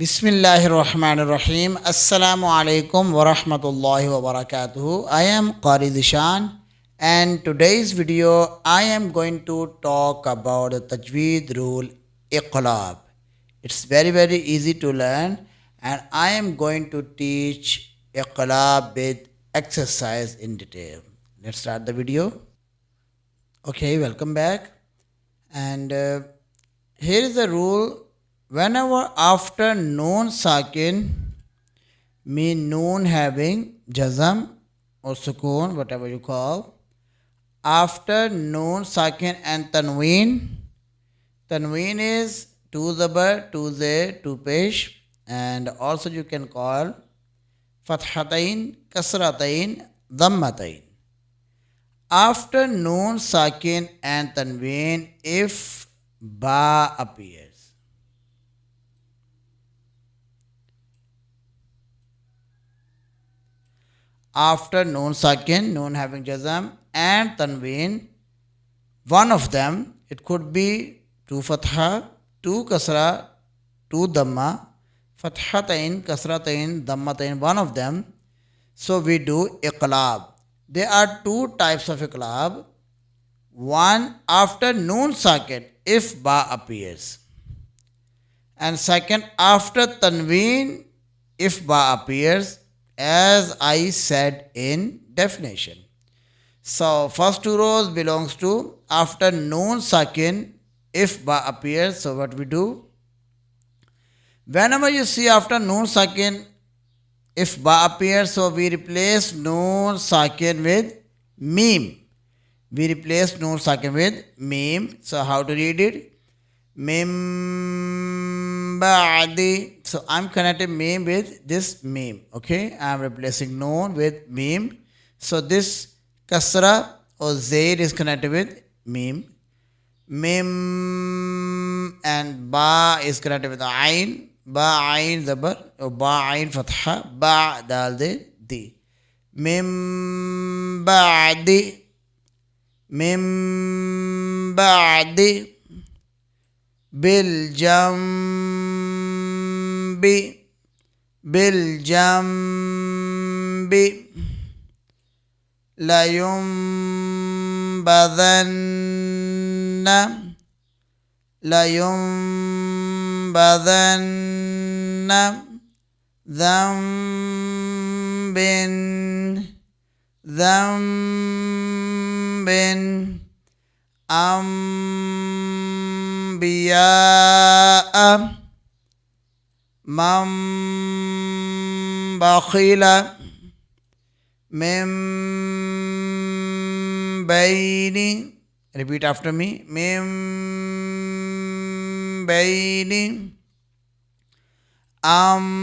Bismillahirrahmanirrahim. Assalamu alaikum wa rahmatullahi wa barakatuhu. I am Qari Dishan, and today's video I am going to talk about the Tajweed rule Iqlaab. It's very easy to learn, and I am going to teach Iqlaab with exercise in detail. Let's start the video. Okay, welcome back. And here is the rule. Whenever after Noon Sakin, mean Noon having Jazam or Sukoon, whatever you call, after Noon Sakin and Tanween, Tanween is two Zabar, two Zay, two Pesh, and also you can call Fathatain, Kasratain, Dhammatain. After Noon Sakin and Tanween, if Ba appears, after Noon Sakin, Noon having Jazam, and Tanween, one of them, it could be two Fatha, two Kasra, two Dhamma, Fathatain, Kasratain, Dhammatain, one of them. So we do Iqlaab. There are two types of Iqlaab. One after Noon Sakin, if Ba appears. And second after Tanween, if Ba appears, as I said in definition. So first two rows belongs to after Noon Sakin, if Ba appears. So what we do? Whenever you see after Noon Sakin, if Ba appears, so we replace Noon Sakin with Meem. We replace Noon Sakin with Meem. So how to read it? Mim ba'di. So I'm connecting Meem with this Meem. Okay, I'm replacing Noon with Meem. So this Kasra or Zayd is connected with Meem. Mim and Ba is connected with Ain. Ba Ain Zabar or Ba Ain Fatha. Ba Dal De Di. Mim ba'di. Mim ba'di. بالجنب بالجنب لينبذن لينبذن ذنب ذنب أنبياء من بخل من بين, repeat after me, من بين أنبتنا.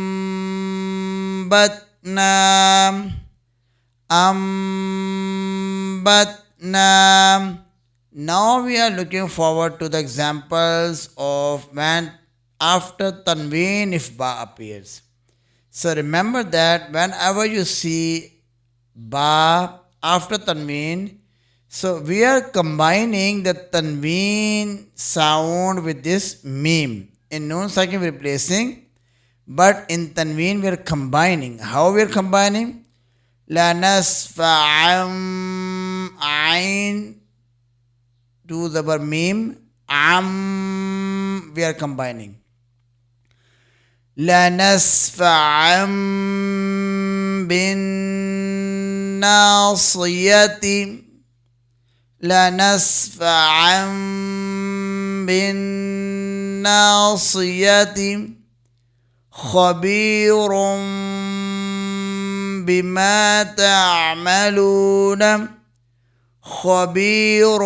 Now we are looking forward to the examples of when after Tanween if Ba appears. So remember that whenever you see Ba after Tanween, so we are combining the Tanween sound with this Meem. In Noon Sakin we are replacing, but in Tanween we are combining. How we are combining? La nasfa'am ain. To the verb Meem, we are combining. La nasfa'am bin nasiyati. La nasfa'am bin nasiyati. Khabirum bima ta'maluna. خبير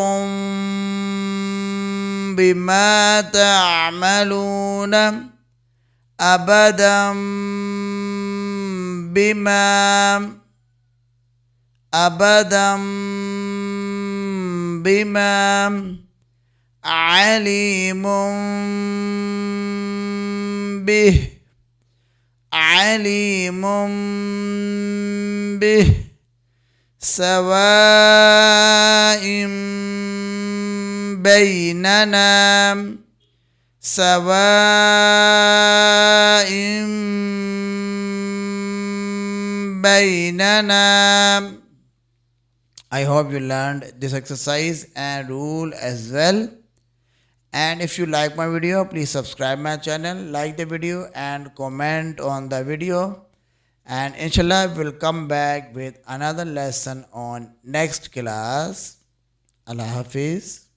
بما تعملون أبدا بما عليم به سواء بيننا سواء بيننا. I hope you learned this exercise and rule as well. And if you like my video, please subscribe my channel, like the video and comment on the video. And inshallah, we'll come back with another lesson on next class. Allah Hafiz.